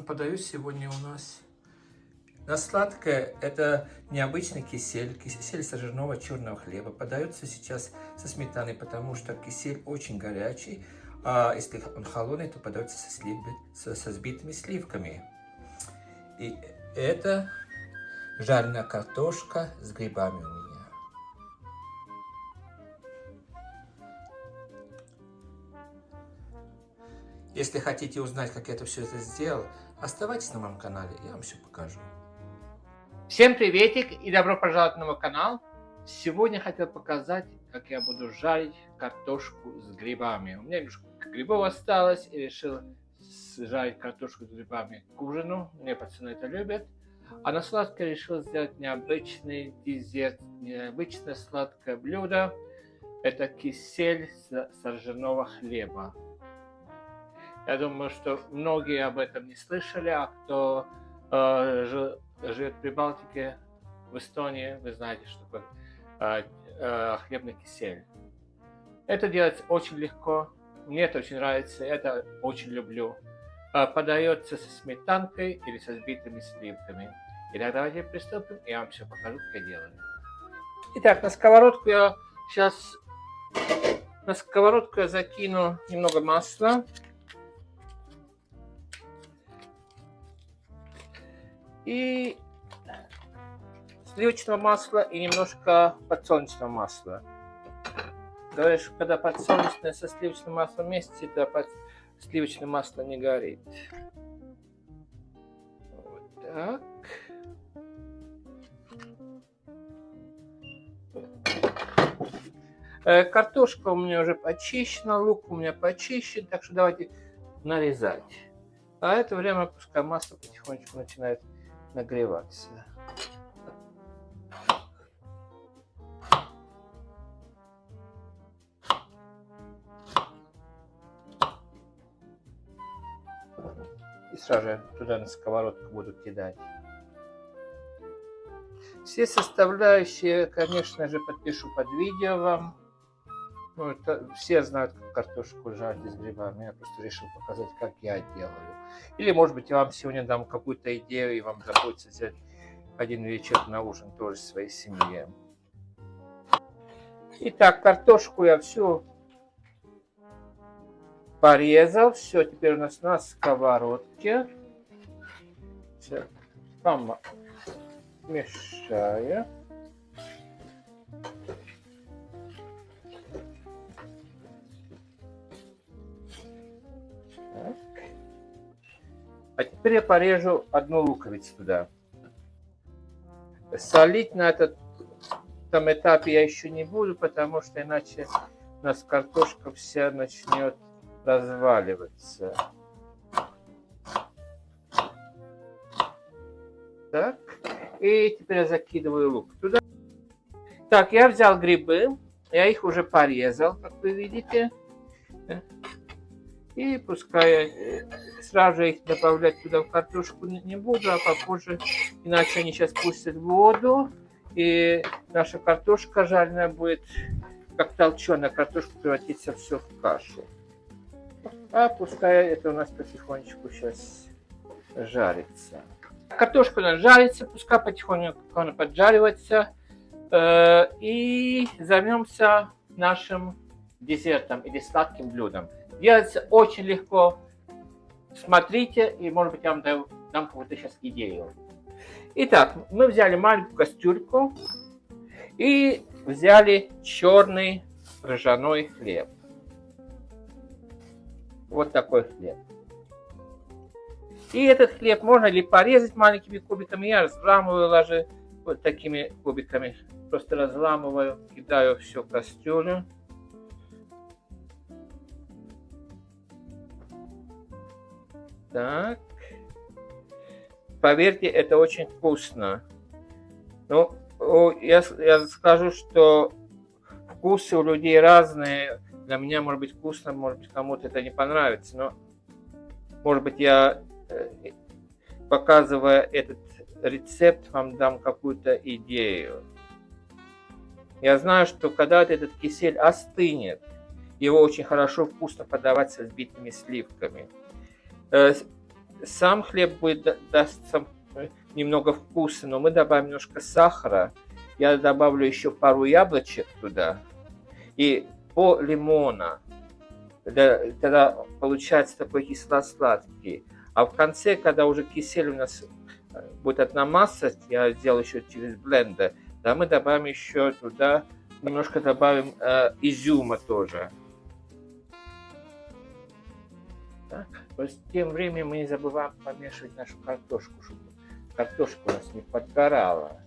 подаю сегодня у нас? На сладкое это необычный кисель с ржаного черного хлеба. Подается сейчас со сметаной, потому что кисель очень горячий, а если он холодный, то подается со сбитыми сливками. И это жареная картошка с грибами у меня. Если хотите узнать, как я все это сделал, оставайтесь на моем канале, я вам все покажу. Всем приветик и добро пожаловать на мой канал. Сегодня хотел показать, как я буду жарить картошку с грибами. У меня немножко грибов осталось и решил жарить картошку с грибами к ужину. Мне пацаны это любят. А на сладкое решил сделать необычный десерт, необычное сладкое блюдо. Это кисель с ржаного хлеба. Я думаю, что многие об этом не слышали, а кто живет в Прибалтике, в Эстонии, вы знаете, что такое хлебный кисель. Это делать очень легко, мне это очень нравится, я это очень люблю. Подается со сметанкой или со сбитыми сливками. Итак, давайте приступим, я вам все покажу, как я делаю. Итак, на сковородку я закину немного масла. И сливочного масла и немножко подсолнечного масла. Говорят, что когда подсолнечное со сливочным маслом вместе, то сливочное масло не горит. Вот так. Картошка у меня уже почищена, лук у меня почищен, так что давайте нарезать. А это время пускай масло потихонечку начинает нагреваться. И сразу же туда на сковородку буду кидать. Все составляющие, конечно же, подпишу под видео вам. Ну, все знают, как картошку жарить с грибами. Я просто решил показать, как я делаю. Или, может быть, я вам сегодня дам какую-то идею, и вам захочется взять один вечер на ужин тоже своей семье. Итак, картошку я всю порезал. Все, теперь у нас на сковородке. Все, помешаю. А теперь я порежу одну луковицу туда. Солить на этом этапе я еще не буду, потому что иначе у нас картошка вся начнет разваливаться. Так. И теперь я закидываю лук туда. Так, я взял грибы. Я их уже порезал, как вы видите. И пускай сразу же их добавлять туда в картошку не буду, а попозже, иначе они сейчас пустят воду, и наша картошка жареная будет, как толченая картошка, превратиться все в кашу. А пускай это у нас потихонечку сейчас жарится. Картошка у нас жарится, пускай потихоньку она поджаривается, и займемся нашим десертом или сладким блюдом. Делается очень легко. Смотрите, и может быть я вам дам какую-то сейчас идею. Итак, мы взяли маленькую кастрюльку и взяли черный ржаной хлеб. Вот такой хлеб. И этот хлеб можно ли порезать маленькими кубиками. Я разламываю, ложу вот такими кубиками. Просто разламываю, кидаю все в кастрюлю. Так. Поверьте, это очень вкусно. Ну, я скажу, что вкусы у людей разные. Для меня может быть вкусно, может быть кому-то это не понравится. Но, может быть, я, показывая этот рецепт, вам дам какую-то идею. Я знаю, что когда этот кисель остынет, его очень хорошо, вкусно подавать со сбитыми сливками. сам хлеб будет даст немного вкуса, но мы добавим немножко сахара. Я добавлю еще пару яблочек туда и пол лимона. Тогда получается такой кисло-сладкий. А в конце, когда уже кисель у нас будет одна масса, я сделал еще через блендер, да, мы добавим еще туда, немножко добавим изюма тоже. Так. Тем временем мы не забываем помешивать нашу картошку, чтобы картошка у нас не подгорала.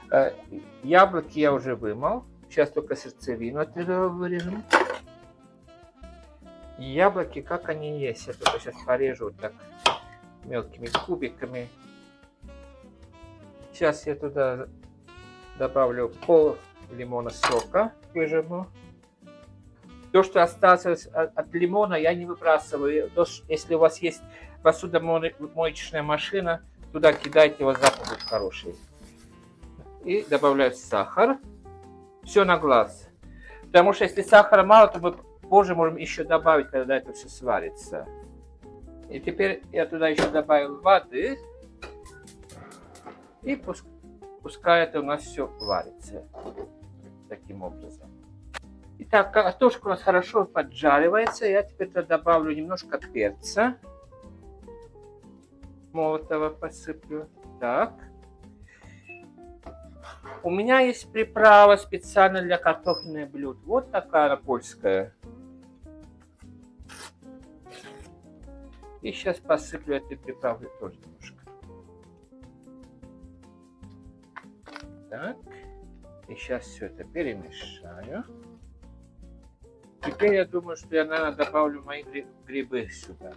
Так. Яблоки я уже вымыл. Сейчас только сердцевину оттуда вырежем. Яблоки, как они есть, я только сейчас порежу вот так мелкими кубиками. Сейчас я туда добавлю пол лимона сока, выжиму. То, что осталось от лимона, я не выбрасываю. Если у вас есть посудомоечная машина, туда кидайте, его запах будет хороший. И добавляю сахар. Все на глаз. Потому что если сахара мало, то мы позже можем еще добавить, когда это все сварится. И теперь я туда еще добавил воды. И пускай это у нас все варится. Таким образом. Итак, картошка у нас хорошо поджаривается. Я теперь туда добавлю немножко перца. Молотого посыплю. Так. У меня есть приправа специально для картофельных блюд. Вот такая она польская. И сейчас посыплю этой приправой тоже немножко. Так. И сейчас все это перемешаю. Теперь я думаю, что я, наверное, добавлю мои грибы сюда.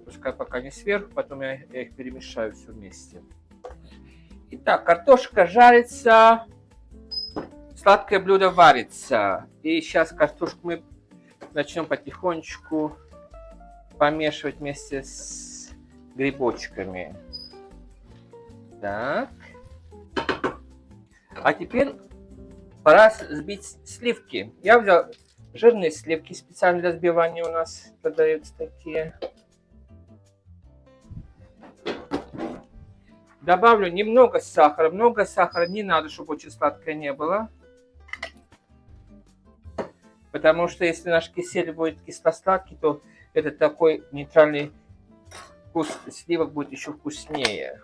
Пускай пока не сверху, потом я их перемешаю все вместе. Итак, картошка жарится, сладкое блюдо варится. И сейчас картошку мы начнем потихонечку помешивать вместе с грибочками. Так. А теперь пора взбить сливки. Я взял жирные сливки, специально для взбивания у нас продаются такие. Добавлю немного сахара. Много сахара не надо, чтобы очень сладкое не было. Потому что если наш кисель будет кисло-сладкий, то это такой нейтральный вкус сливок будет еще вкуснее.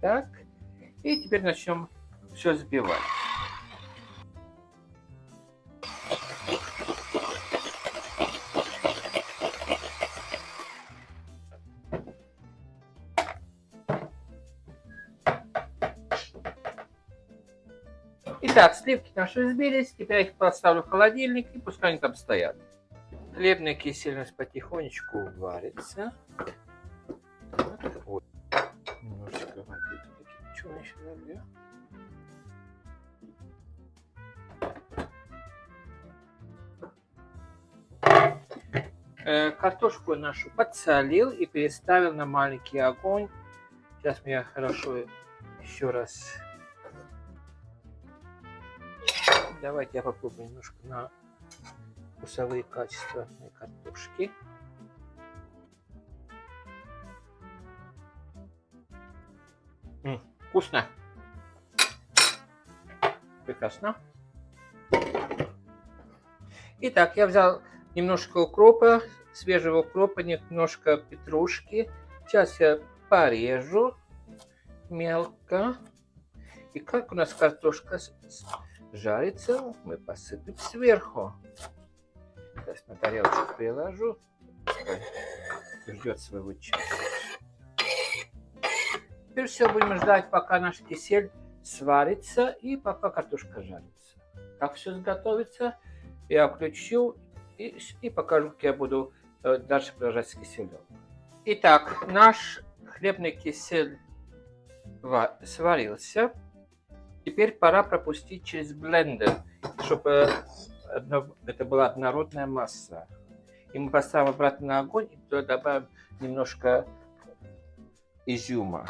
Так. И теперь начнем все взбивать. Итак, сливки наши взбились, теперь я их поставлю в холодильник и пускай они там стоят. Хлебный кисель у нас потихонечку варится. Вот. Немножечко воды. Ничего еще набью. Картошку нашу подсолил и переставил на маленький огонь. Сейчас я хорошо еще раз. Давайте я попробую немножко на вкусовые качества моей картошки. Вкусно. Прекрасно. Итак, я взял немножко укропа, свежего укропа, немножко петрушки. Сейчас я порежу мелко. И как у нас картошка жарится, мы посыпем сверху. Сейчас на тарелочку приложу. Ждет своего часа. Теперь все, будем ждать, пока наш кисель сварится и пока картошка жарится. Как все сготовится, я включу и покажу, как я буду дальше продолжать с киселем. Итак, наш хлебный кисель сварился. Теперь пора пропустить через блендер, чтобы это была однородная масса. И мы поставим обратно на огонь и туда добавим немножко изюма.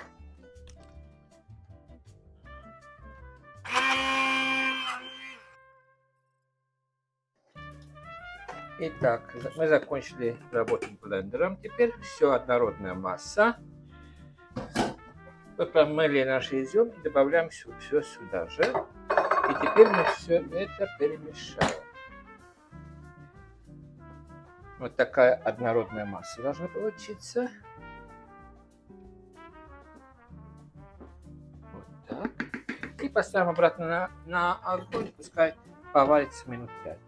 Итак, мы закончили работать блендером. Теперь все однородная масса. Мы промыли наш изюм и добавляем все сюда же. И теперь мы все это перемешаем. Вот такая однородная масса должна получиться. Вот так. И поставим обратно на огонь, пускай поварится минут 5.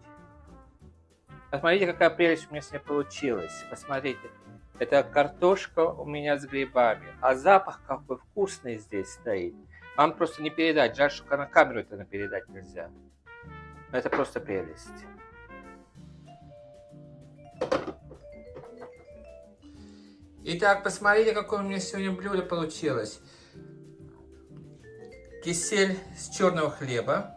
Посмотрите, какая прелесть у меня с ней получилась. Посмотрите, это картошка у меня с грибами. А запах какой вкусный здесь стоит. Вам просто не передать. Жаль, что на камеру это передать нельзя. Но это просто прелесть. Итак, посмотрите, какое у меня сегодня блюдо получилось. Кисель с черного хлеба.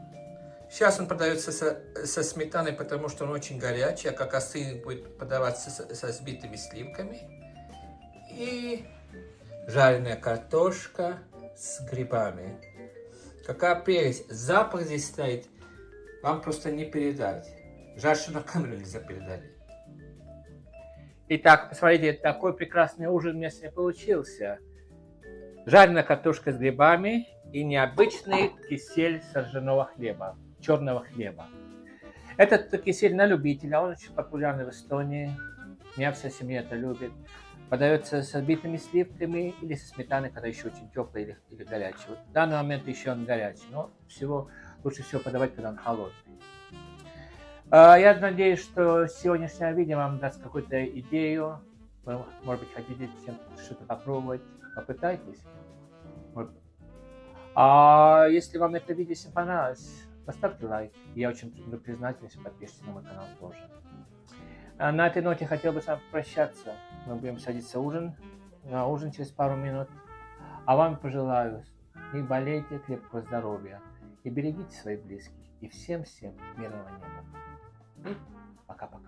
Сейчас он подается со сметаной, потому что он очень горячий, а как остынет, будет подаваться со сбитыми сливками. И жареная картошка с грибами. Какая прелесть! Запах здесь стоит, вам просто не передать. Жаль, что на камеру нельзя передать. Итак, посмотрите, такой прекрасный ужин у меня сегодня получился. Жареная картошка с грибами и необычный кисель с ржаного хлеба, черного хлеба. Этот кисель на любителя, он очень популярный в Эстонии. У меня вся семья это любит. Подается с разбитыми сливками или со сметаной, когда еще очень теплый или горячий. Вот в данный момент еще он горячий, но лучше всего подавать, когда он холодный. Я надеюсь, что сегодняшнее видео вам даст какую-то идею. Вы, может быть, хотите что-то попробовать, попытайтесь. А если вам это видео понравилось, поставьте лайк. Я очень буду признателен, если подпишитесь на мой канал тоже. На этой ноте хотел бы с вами прощаться. Мы будем садиться на ужин через пару минут. А вам пожелаю, не болейте, крепкого здоровья. И берегите своих близких. И всем мирного неба. И пока-пока.